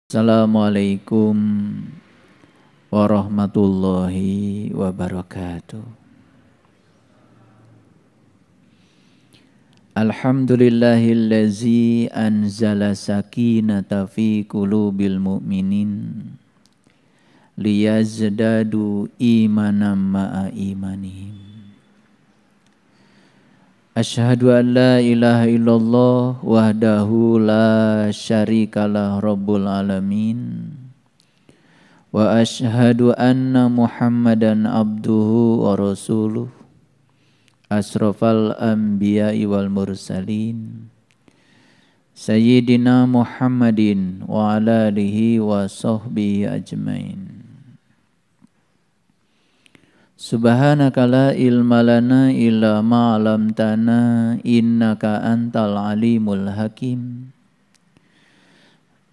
Assalamualaikum warahmatullahi wabarakatuh. Alhamdulillahillazi anzala sakinata fi qulubil mu'minin liyazdadu imanan ma'a imanihim. Asyhadu an la ilaha illallah wahdahu la syarikalah rabbul alamin. Wa asyhadu anna Muhammadan abduhu wa rasuluh asrafal anbiya'i wal mursalin Sayyidina Muhammadin wa ala alihi wa sahbihi ajmain. Subhanaka la ilma lana illa ma 'allamtana innaka antal alimul hakim.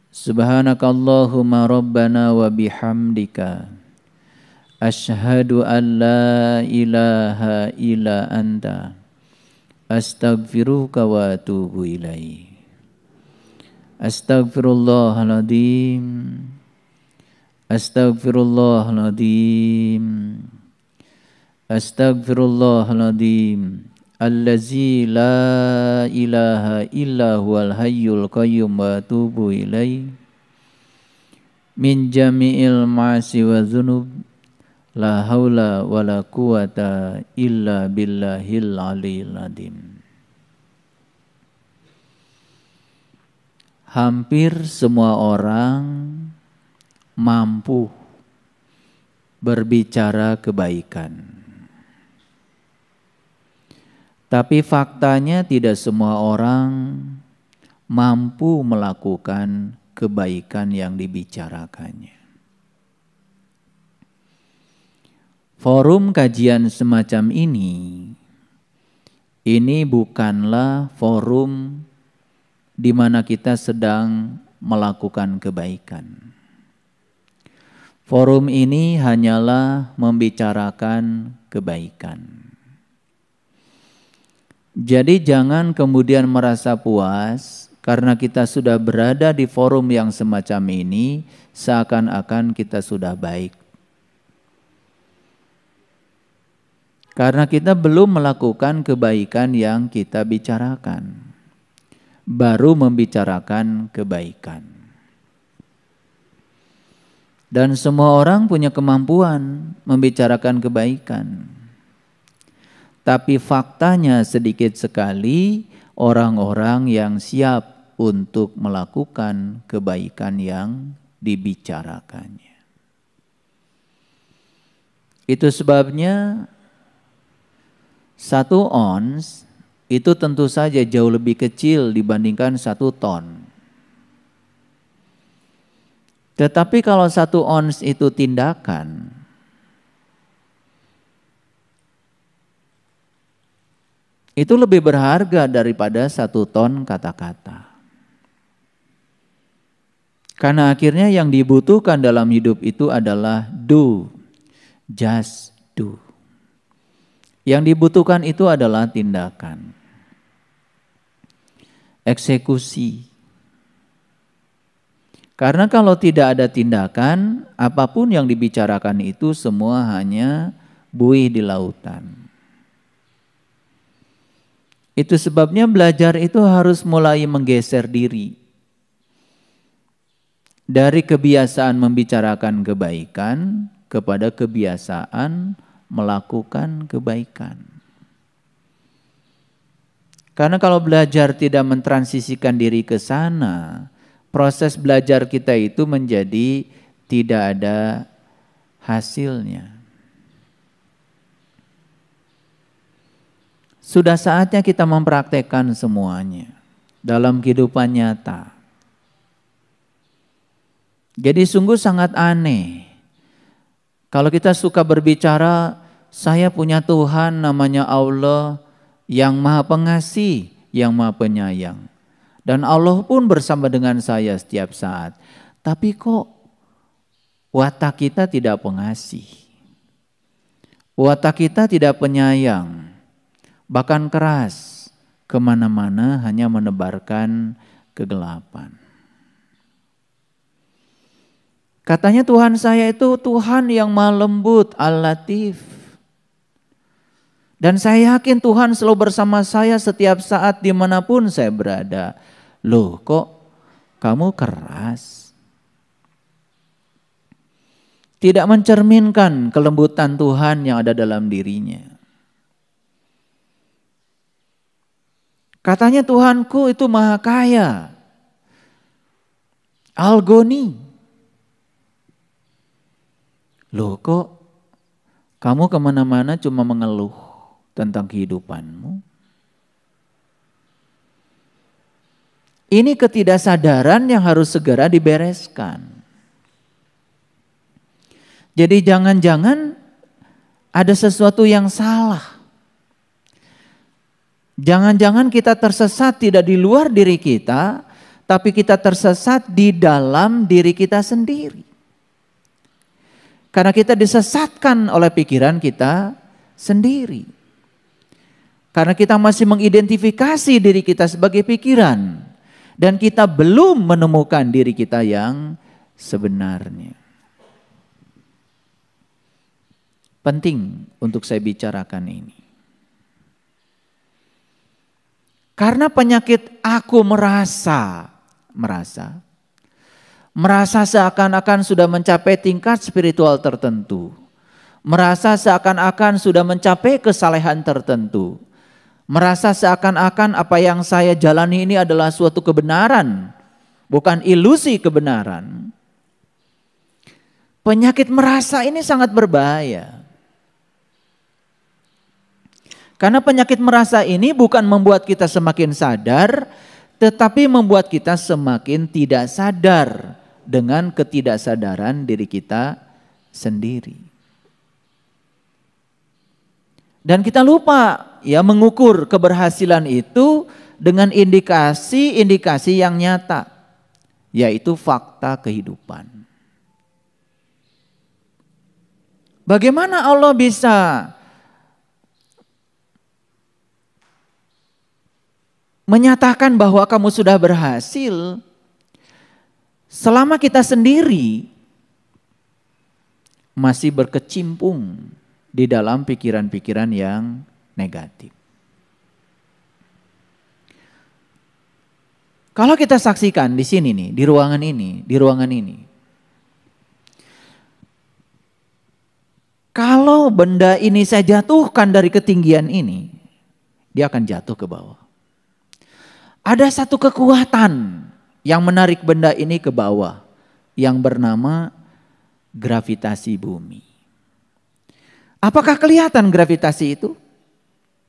Subhanaka Allahumma rabbana wa bihamdika asyhadu an la ilaha illa anta astaghfiruka wa atubu ilaik. Astaghfirullahaladzim. Astaghfirullahaladzim. Astaghfirullahaladzim. Allazi la ilaha illa huwal hayyul qayyum wa atubu ilaih. Min jami'il ma'asi wa dhunub. La haula wa la quwata illa billahil aliyil azim. Hampir semua orang mampu berbicara kebaikan. Tapi faktanya tidak semua orang mampu melakukan kebaikan yang dibicarakannya. Forum kajian semacam ini bukanlah forum di mana kita sedang melakukan kebaikan. Forum ini hanyalah membicarakan kebaikan. Jadi jangan kemudian merasa puas karena kita sudah berada di forum yang semacam ini seakan-akan kita sudah baik. Karena kita belum melakukan kebaikan yang kita bicarakan. Baru membicarakan kebaikan. Dan semua orang punya kemampuan membicarakan kebaikan. Tapi faktanya sedikit sekali orang-orang yang siap untuk melakukan kebaikan yang dibicarakannya. Itu sebabnya 1 ons itu tentu saja jauh lebih kecil dibandingkan 1 ton. Tetapi kalau 1 ons itu tindakan, itu lebih berharga daripada 1 ton kata-kata. Karena akhirnya yang dibutuhkan dalam hidup itu adalah do, just do. Yang dibutuhkan itu adalah tindakan, eksekusi. Karena kalau tidak ada tindakan, apapun yang dibicarakan itu semua hanya buih di lautan. Itu sebabnya belajar itu harus mulai menggeser diri. Dari kebiasaan membicarakan kebaikan kepada kebiasaan melakukan kebaikan. Karena kalau belajar tidak mentransisikan diri ke sana, proses belajar kita itu menjadi tidak ada hasilnya. Sudah saatnya kita mempraktekkan semuanya dalam kehidupan nyata. Jadi sungguh sangat aneh. Kalau kita suka berbicara, saya punya Tuhan namanya Allah yang Maha Pengasih, yang Maha Penyayang. Dan Allah pun bersama dengan saya setiap saat. Tapi kok watak kita tidak pengasih. Watak kita tidak penyayang. Bahkan keras, kemana-mana hanya menebarkan kegelapan. Katanya Tuhan saya itu Tuhan yang maha lembut, Al-Latif. Dan saya yakin Tuhan selalu bersama saya setiap saat dimanapun saya berada. Loh kok kamu keras? Tidak mencerminkan kelembutan Tuhan yang ada dalam dirinya. Katanya Tuhanku itu maha kaya. Al-Ghani. Loh kok kamu kemana-mana cuma mengeluh tentang kehidupanmu? Ini ketidaksadaran yang harus segera dibereskan. Jadi jangan-jangan ada sesuatu yang salah. Jangan-jangan kita tersesat tidak di luar diri kita, tapi kita tersesat di dalam diri kita sendiri. Karena kita disesatkan oleh pikiran kita sendiri. Karena kita masih mengidentifikasi diri kita sebagai pikiran. Dan kita belum menemukan diri kita yang sebenarnya. Penting untuk saya bicarakan ini. Karena penyakit aku merasa seakan-akan sudah mencapai tingkat spiritual tertentu. Merasa seakan-akan sudah mencapai kesalehan tertentu. Merasa seakan-akan apa yang saya jalani ini adalah suatu kebenaran, bukan ilusi kebenaran. Penyakit merasa ini sangat berbahaya. Karena penyakit merasa ini bukan membuat kita semakin sadar, tetapi membuat kita semakin tidak sadar dengan ketidaksadaran diri kita sendiri. Dan kita lupa ya mengukur keberhasilan itu dengan indikasi-indikasi yang nyata, yaitu fakta kehidupan. Bagaimana Allah bisa menyatakan bahwa kamu sudah berhasil selama kita sendiri masih berkecimpung di dalam pikiran-pikiran yang negatif. Kalau kita saksikan di sini nih, di ruangan ini. Kalau benda ini saya jatuhkan dari ketinggian ini, dia akan jatuh ke bawah. Ada satu kekuatan yang menarik benda ini ke bawah, yang bernama gravitasi bumi. Apakah kelihatan gravitasi itu?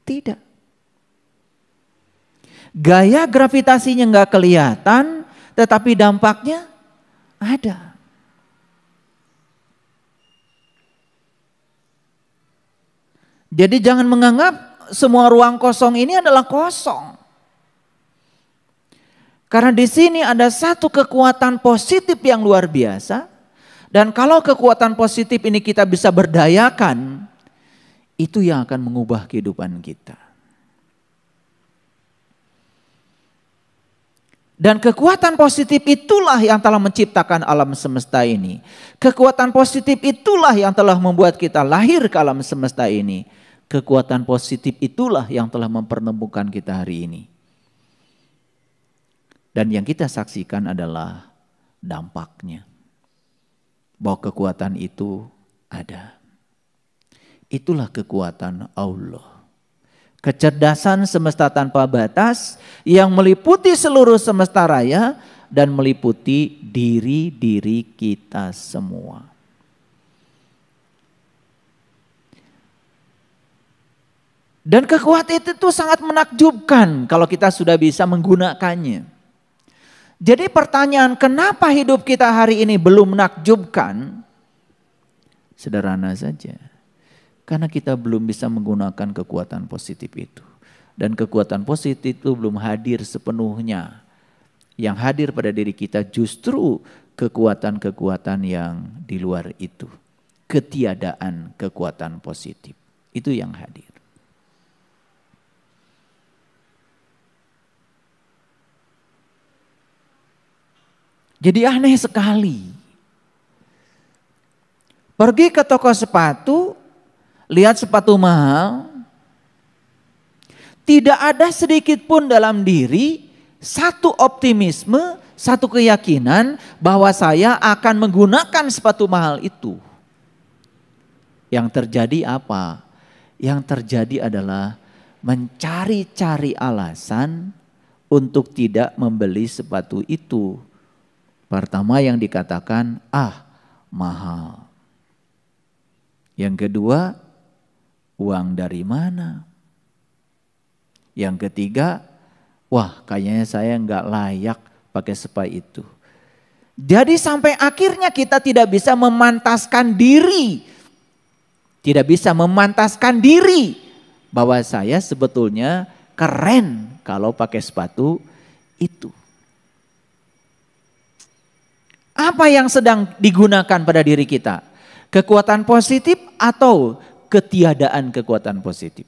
Tidak. Gaya gravitasinya nggak kelihatan, tetapi dampaknya ada. Jadi jangan menganggap semua ruang kosong ini adalah kosong. Karena di sini ada satu kekuatan positif yang luar biasa. Dan kalau kekuatan positif ini kita bisa berdayakan, itu yang akan mengubah kehidupan kita. Dan kekuatan positif itulah yang telah menciptakan alam semesta ini. Kekuatan positif itulah yang telah membuat kita lahir ke alam semesta ini. Kekuatan positif itulah yang telah mempertemukan kita hari ini. Dan yang kita saksikan adalah dampaknya. Bahwa kekuatan itu ada. Itulah kekuatan Allah. Kecerdasan semesta tanpa batas yang meliputi seluruh semesta raya dan meliputi diri-diri kita semua. Dan kekuatan itu sangat menakjubkan kalau kita sudah bisa menggunakannya. Jadi pertanyaan kenapa hidup kita hari ini belum menakjubkan? Sederhana saja. Karena kita belum bisa menggunakan kekuatan positif itu. Dan kekuatan positif itu belum hadir sepenuhnya. Yang hadir pada diri kita justru kekuatan-kekuatan yang di luar itu. Ketiadaan kekuatan positif. Itu yang hadir. Jadi aneh sekali. Pergi ke toko sepatu, lihat sepatu mahal, tidak ada sedikit pun dalam diri satu optimisme, satu keyakinan bahwa saya akan menggunakan sepatu mahal itu. Yang terjadi apa? Yang terjadi adalah mencari-cari alasan untuk tidak membeli sepatu itu. Pertama yang dikatakan, mahal. Yang kedua, uang dari mana? Yang ketiga, kayaknya saya nggak layak pakai sepatu itu. Jadi sampai akhirnya kita tidak bisa memantaskan diri. Tidak bisa memantaskan diri bahwa saya sebetulnya keren kalau pakai sepatu itu. Apa yang sedang digunakan pada diri kita? Kekuatan positif atau ketiadaan kekuatan positif?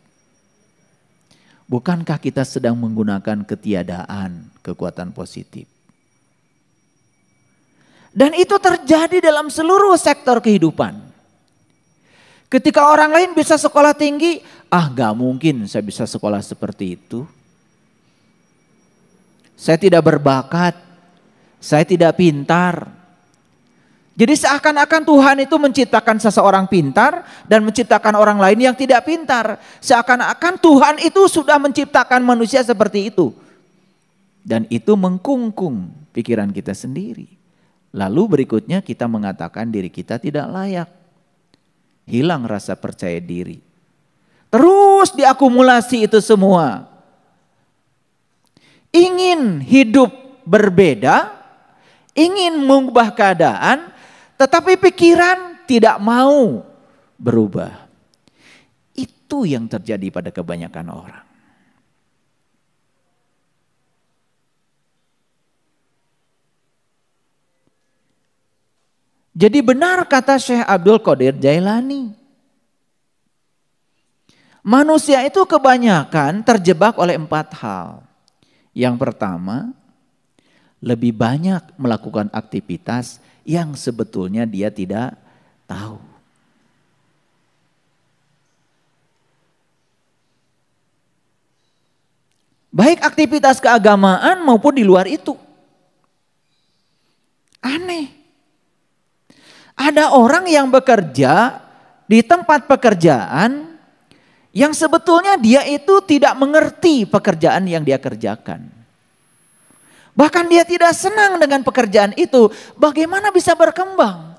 Bukankah kita sedang menggunakan ketiadaan kekuatan positif? Dan itu terjadi dalam seluruh sektor kehidupan. Ketika orang lain bisa sekolah tinggi, gak mungkin saya bisa sekolah seperti itu. Saya tidak berbakat, saya tidak pintar. Jadi seakan-akan Tuhan itu menciptakan seseorang pintar dan menciptakan orang lain yang tidak pintar. Seakan-akan Tuhan itu sudah menciptakan manusia seperti itu. Dan itu mengkungkung pikiran kita sendiri. Lalu berikutnya kita mengatakan diri kita tidak layak. Hilang rasa percaya diri. Terus diakumulasi itu semua. Ingin hidup berbeda, ingin mengubah keadaan, tetapi pikiran tidak mau berubah. Itu yang terjadi pada kebanyakan orang. Jadi benar kata Syekh Abdul Qadir Jailani. Manusia itu kebanyakan terjebak oleh 4 hal. Yang pertama, lebih banyak melakukan aktivitas yang sebetulnya dia tidak tahu. Baik aktivitas keagamaan maupun di luar itu. Aneh. Ada orang yang bekerja di tempat pekerjaan yang sebetulnya dia itu tidak mengerti pekerjaan yang dia kerjakan. Bahkan dia tidak senang dengan pekerjaan itu. Bagaimana bisa berkembang?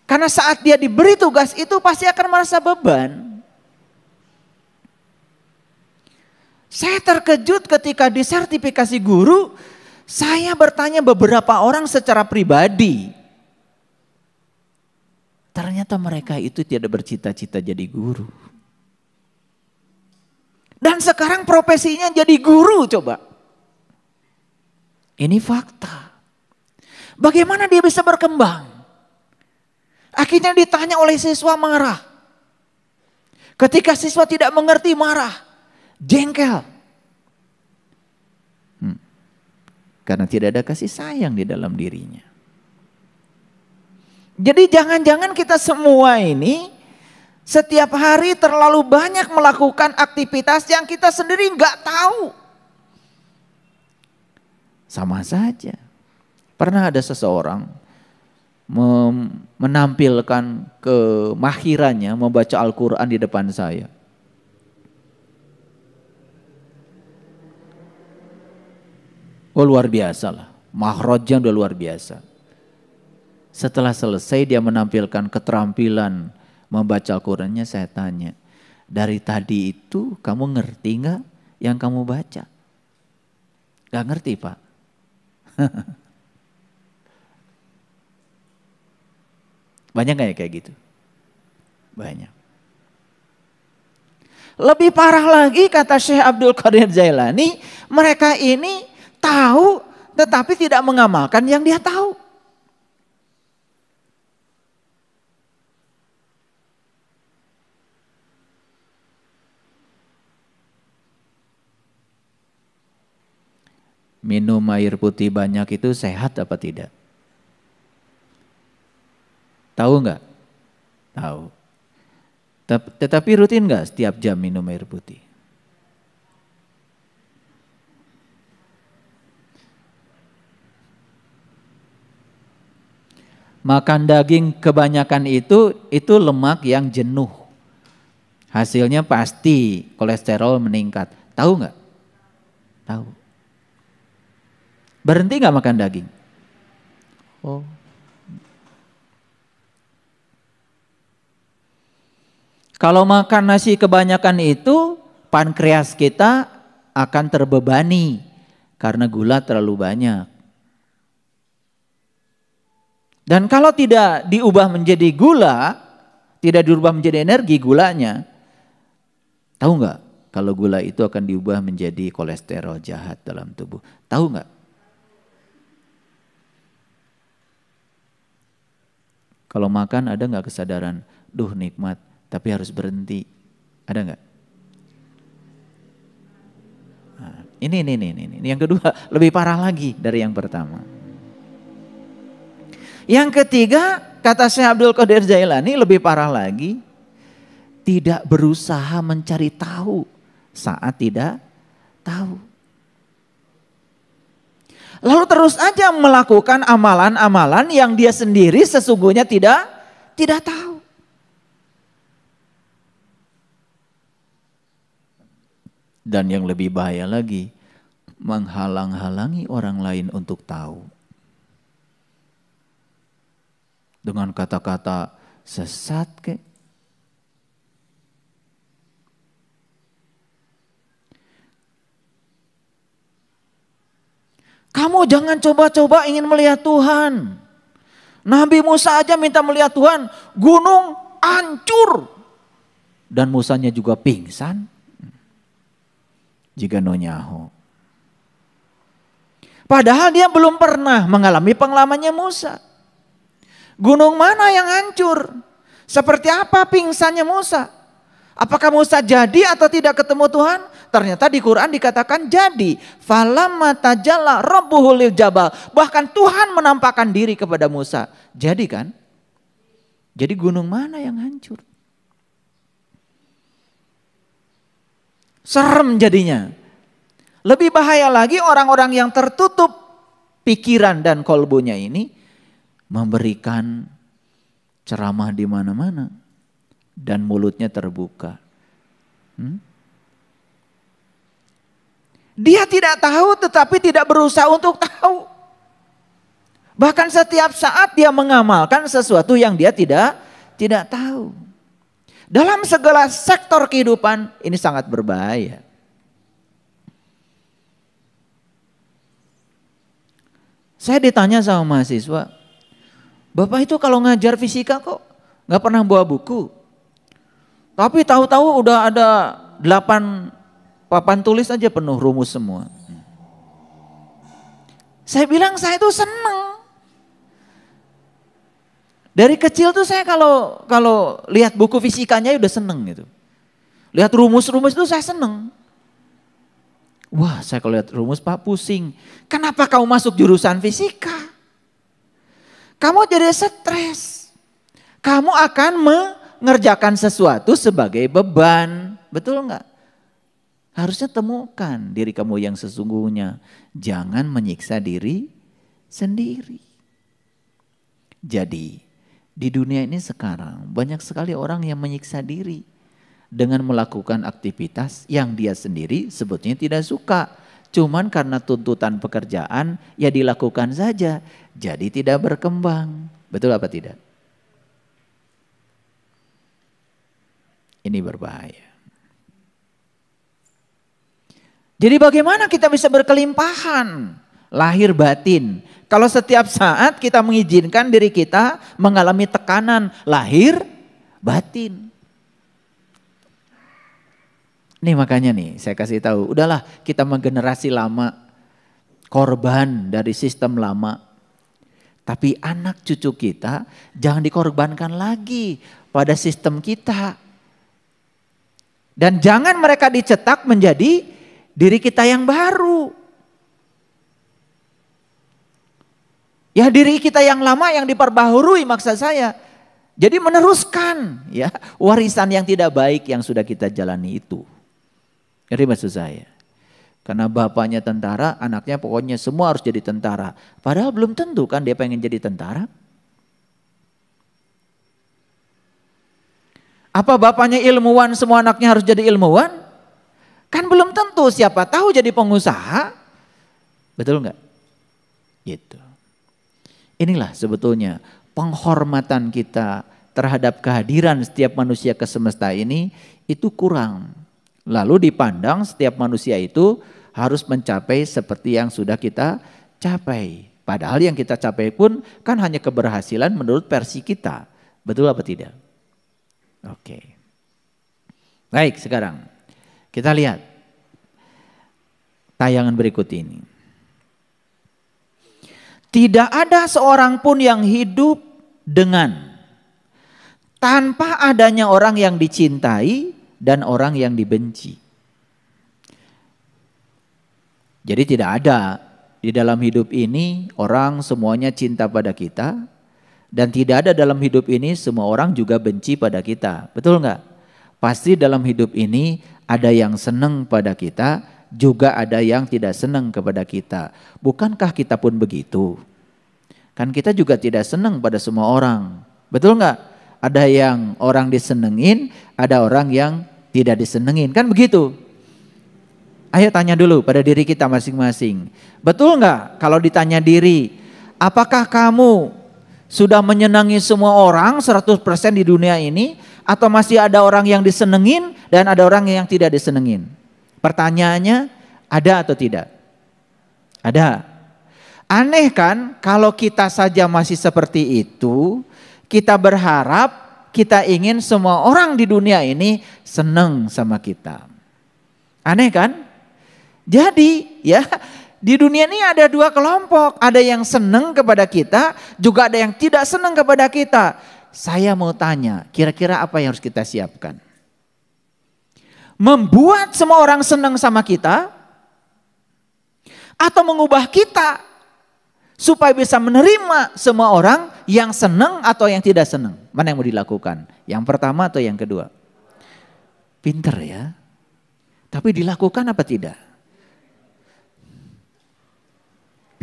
Karena saat dia diberi tugas itu pasti akan merasa beban. Saya terkejut ketika di sertifikasi guru, saya bertanya beberapa orang secara pribadi. Ternyata mereka itu tidak bercita-cita jadi guru. Dan sekarang profesinya jadi guru coba. Ini fakta. Bagaimana dia bisa berkembang? Akhirnya ditanya oleh siswa marah. Ketika siswa tidak mengerti marah. Jengkel. Karena tidak ada kasih sayang di dalam dirinya. Jadi jangan-jangan kita semua ini setiap hari terlalu banyak melakukan aktivitas yang kita sendiri nggak tahu. Sama saja. Pernah ada seseorang menampilkan kemahirannya membaca Al-Quran di depan saya. Luar biasa lah. Makhrajnya udah luar biasa. Setelah selesai dia menampilkan keterampilan membaca Al-Qurannya, saya tanya, dari tadi itu kamu ngerti nggak yang kamu baca? Gak ngerti Pak. Banyak gak ya kayak gitu? Banyak. Lebih parah lagi kata Syekh Abdul Qadir Jailani, mereka ini tahu tetapi tidak mengamalkan yang dia tahu. Minum air putih banyak itu sehat apa tidak? Tahu nggak? Tahu. Tetapi rutin nggak setiap jam minum air putih? Makan daging kebanyakan itu lemak yang jenuh. Hasilnya pasti kolesterol meningkat. Tahu nggak? Tahu. Berhenti nggak makan daging? Oh. Kalau makan nasi kebanyakan itu, pankreas kita akan terbebani karena gula terlalu banyak. Dan kalau tidak diubah menjadi gula, tidak diubah menjadi energi gulanya, tahu nggak? Kalau gula itu akan diubah menjadi kolesterol jahat dalam tubuh. Tahu nggak? Kalau makan ada nggak kesadaran, duh nikmat, tapi harus berhenti. Ada nggak? Nah, ini yang kedua lebih parah lagi dari yang pertama. Yang ketiga, kata Syekh Abdul Qadir Jailani lebih parah lagi, tidak berusaha mencari tahu saat tidak tahu. Lalu terus aja melakukan amalan-amalan yang dia sendiri sesungguhnya tidak tahu. Dan yang lebih bahaya lagi, menghalang-halangi orang lain untuk tahu. Dengan kata-kata sesat kek. Kamu jangan coba-coba ingin melihat Tuhan. Nabi Musa aja minta melihat Tuhan, gunung hancur. Dan Musanya juga pingsan. Jika nonyaho. Padahal dia belum pernah mengalami pengalamannya Musa. Gunung mana yang hancur? Seperti apa pingsannya Musa? Apakah Musa jadi atau tidak ketemu Tuhan? Ternyata di Quran dikatakan jadi. Falamma tajalla rabbuhu lil jabal. Bahkan Tuhan menampakkan diri kepada Musa. Jadi kan? Jadi gunung mana yang hancur? Serem jadinya. Lebih bahaya lagi orang-orang yang tertutup pikiran dan kolbunya ini memberikan ceramah di mana-mana dan mulutnya terbuka. Dia tidak tahu tetapi tidak berusaha untuk tahu. Bahkan setiap saat dia mengamalkan sesuatu yang dia tidak tahu. Dalam segala sektor kehidupan ini sangat berbahaya. Saya ditanya sama mahasiswa, Bapak itu kalau ngajar fisika kok nggak pernah bawa buku. Tapi tahu-tahu udah ada 8 papan tulis aja penuh rumus semua. Saya bilang saya itu seneng. Dari kecil tuh saya kalau lihat buku fisikanya udah seneng gitu. Lihat rumus-rumus itu saya seneng. Wah, saya kalau lihat rumus Pak pusing. Kenapa kamu masuk jurusan fisika? Kamu jadi stres. Kamu akan mengerjakan sesuatu sebagai beban. Betul enggak? Harusnya temukan diri kamu yang sesungguhnya. Jangan menyiksa diri sendiri. Jadi di dunia ini sekarang banyak sekali orang yang menyiksa diri. Dengan melakukan aktivitas yang dia sendiri sebetulnya tidak suka. Cuman karena tuntutan pekerjaan ya dilakukan saja. Jadi tidak berkembang. Betul apa tidak? Ini berbahaya. Jadi bagaimana kita bisa berkelimpahan lahir batin? Kalau setiap saat kita mengizinkan diri kita mengalami tekanan lahir batin. Nih makanya nih saya kasih tahu, udahlah kita menggenerasi lama, korban dari sistem lama. Tapi anak cucu kita jangan dikorbankan lagi pada sistem kita. Dan jangan mereka dicetak menjadi diri kita yang baru. Ya diri kita yang lama yang diperbaharui maksud saya. Jadi meneruskan ya warisan yang tidak baik yang sudah kita jalani itu. Jadi maksud saya. Karena bapaknya tentara, anaknya pokoknya semua harus jadi tentara. Padahal belum tentu kan dia pengen jadi tentara. Apa bapaknya ilmuwan, semua anaknya harus jadi ilmuwan? Kan belum tentu, siapa tahu jadi pengusaha. Betul nggak? Gitu. Inilah sebetulnya penghormatan kita terhadap kehadiran setiap manusia ke semesta ini itu kurang. Lalu dipandang setiap manusia itu harus mencapai seperti yang sudah kita capai. Padahal yang kita capai pun kan hanya keberhasilan menurut versi kita. Betul apa tidak? Oke. Baik, sekarang kita lihat tayangan berikut ini. Tidak ada seorang pun yang hidup tanpa adanya orang yang dicintai dan orang yang dibenci. Jadi tidak ada di dalam hidup ini orang semuanya cinta pada kita. Dan tidak ada dalam hidup ini semua orang juga benci pada kita. Betul nggak? Pasti dalam hidup ini ada yang senang pada kita, juga ada yang tidak senang kepada kita. Bukankah kita pun begitu? Kan kita juga tidak senang pada semua orang. Betul nggak? Ada yang orang disenengin, ada orang yang tidak disenengin. Kan begitu? Ayo tanya dulu pada diri kita masing-masing. Betul nggak kalau ditanya diri, apakah kamu sudah menyenangi semua orang 100% di dunia ini, atau masih ada orang yang disenengin dan ada orang yang tidak disenengin? Pertanyaannya, ada atau tidak? Ada. Aneh kan kalau kita saja masih seperti itu, kita berharap, kita ingin semua orang di dunia ini senang sama kita. Aneh kan? Jadi ya di dunia ini ada dua kelompok, ada yang senang kepada kita, juga ada yang tidak senang kepada kita. Saya mau tanya, kira-kira apa yang harus kita siapkan? Membuat semua orang senang sama kita, atau mengubah kita supaya bisa menerima semua orang yang senang atau yang tidak senang? Mana yang mau dilakukan? Yang pertama atau yang kedua? Pinter ya. Tapi dilakukan apa tidak?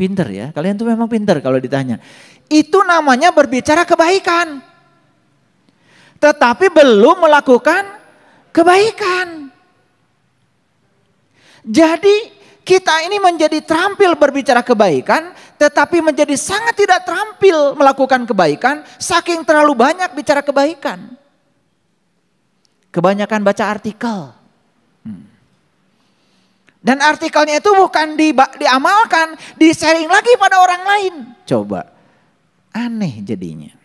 Pinter ya, kalian tuh memang pinter kalau ditanya. Itu namanya berbicara kebaikan. Tetapi belum melakukan kebaikan. Jadi kita ini menjadi terampil berbicara kebaikan, tetapi menjadi sangat tidak terampil melakukan kebaikan, saking terlalu banyak bicara kebaikan. Kebanyakan baca artikel. Dan artikelnya itu bukan diamalkan, di-sharing lagi pada orang lain. Coba, aneh jadinya.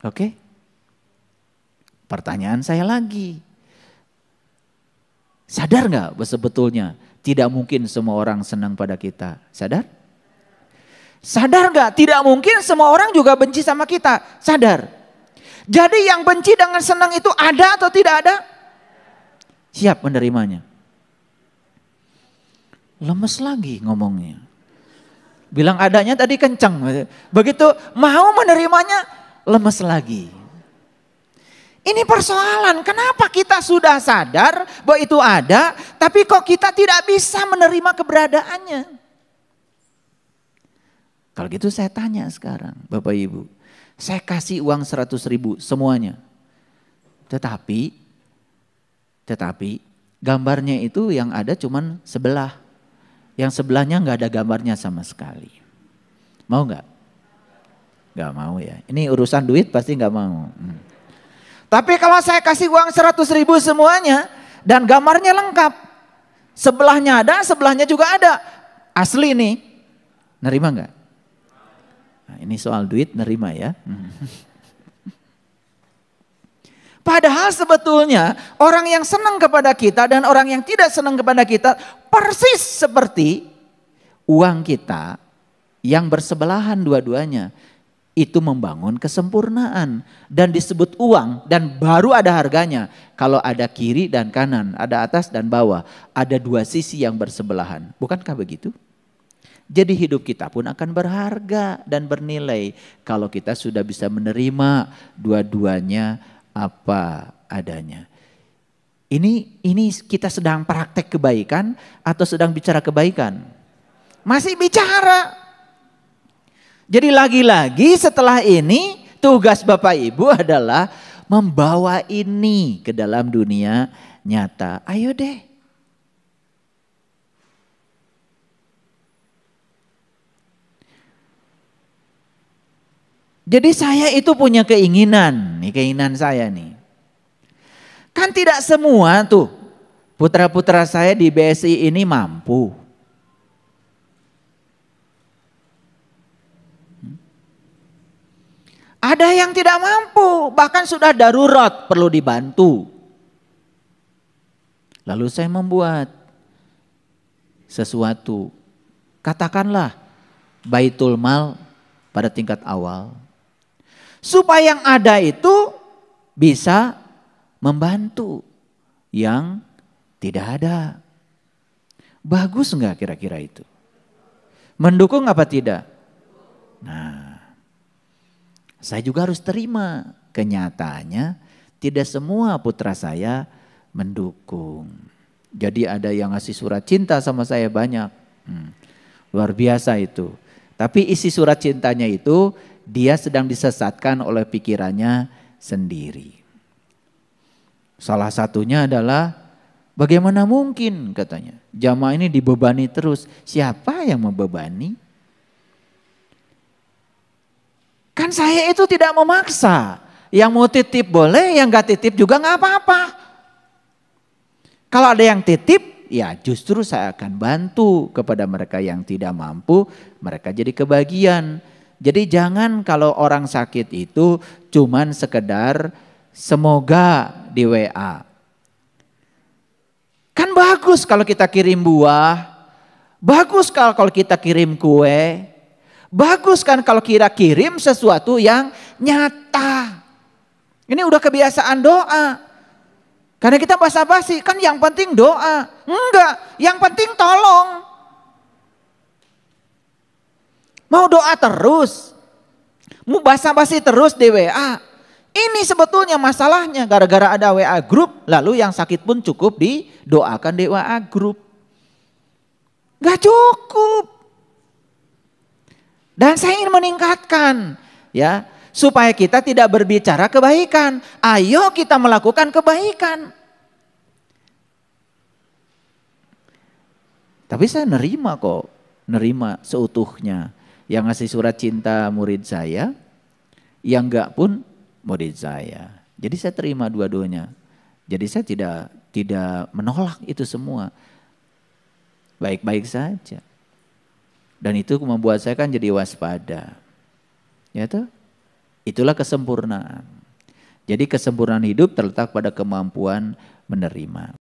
Oke? Pertanyaan saya lagi. Sadar nggak sebetulnya tidak mungkin semua orang senang pada kita? Sadar? Sadar nggak? Tidak mungkin semua orang juga benci sama kita. Sadar? Jadi yang benci dengan senang itu ada atau tidak ada? Siap menerimanya. Lemes lagi ngomongnya. Bilang adanya tadi kencang. Begitu mau menerimanya lemes lagi. Ini persoalan, kenapa kita sudah sadar bahwa itu ada, tapi kok kita tidak bisa menerima keberadaannya? Kalau gitu saya tanya sekarang Bapak Ibu. Saya kasih uang 100.000 semuanya. Tetapi gambarnya itu yang ada cuman sebelah. Yang sebelahnya nggak ada gambarnya sama sekali. Mau nggak? Nggak mau ya. Ini urusan duit pasti nggak mau. Tapi kalau saya kasih uang 100.000 semuanya dan gambarnya lengkap. Sebelahnya ada, sebelahnya juga ada. Asli nih. Nerima nggak? Nah, ini soal duit nerima ya. Padahal sebetulnya orang yang senang kepada kita dan orang yang tidak senang kepada kita persis seperti uang kita yang bersebelahan dua-duanya. Itu membangun kesempurnaan dan disebut uang dan baru ada harganya. Kalau ada kiri dan kanan, ada atas dan bawah, ada dua sisi yang bersebelahan. Bukankah begitu? Jadi hidup kita pun akan berharga dan bernilai kalau kita sudah bisa menerima dua-duanya apa adanya. Ini kita sedang praktek kebaikan atau sedang bicara kebaikan? Masih bicara. Jadi lagi-lagi setelah ini tugas Bapak Ibu adalah membawa ini ke dalam dunia nyata. Ayo deh. Jadi saya itu punya keinginan, nih keinginan saya nih. Kan tidak semua tuh putra-putra saya di BSI ini mampu. Ada yang tidak mampu, bahkan sudah darurat perlu dibantu. Lalu saya membuat sesuatu, katakanlah baitul mal pada tingkat awal. Supaya yang ada itu bisa membantu yang tidak ada. Bagus enggak kira-kira itu? Mendukung apa tidak? Nah, saya juga harus terima kenyataannya tidak semua putra saya mendukung. Jadi ada yang ngasih surat cinta sama saya banyak. Luar biasa itu. Tapi isi surat cintanya itu dia sedang disesatkan oleh pikirannya sendiri. Salah satunya adalah bagaimana mungkin katanya jamaah ini dibebani terus. Siapa yang membebani? Kan saya itu tidak memaksa. Yang mau titip boleh, yang gak titip juga gak apa-apa. Kalau ada yang titip, ya justru saya akan bantu kepada mereka yang tidak mampu. Mereka jadi kebagian. Jadi jangan kalau orang sakit itu cuman sekedar semoga di WA. Kan bagus kalau kita kirim buah. Bagus kalau kita kirim kue. Bagus kan kalau kita kirim sesuatu yang nyata. Ini udah kebiasaan doa. Karena kita basa-basi, kan yang penting doa. Enggak, yang penting tolong. Mau doa terus, mau basa-basi terus di WA. Ini sebetulnya masalahnya gara-gara ada WA group, lalu yang sakit pun cukup didoakan di WA group. Gak cukup. Dan saya ingin meningkatkan ya, supaya kita tidak berbicara kebaikan. Ayo kita melakukan kebaikan. Tapi saya nerima kok, nerima seutuhnya. Yang ngasih surat cinta murid saya, yang enggak pun murid saya. Jadi saya terima dua-duanya. Jadi saya tidak menolak itu semua. Baik-baik saja. Dan itu membuat saya kan jadi waspada. Ya toh? Itulah kesempurnaan. Jadi kesempurnaan hidup terletak pada kemampuan menerima.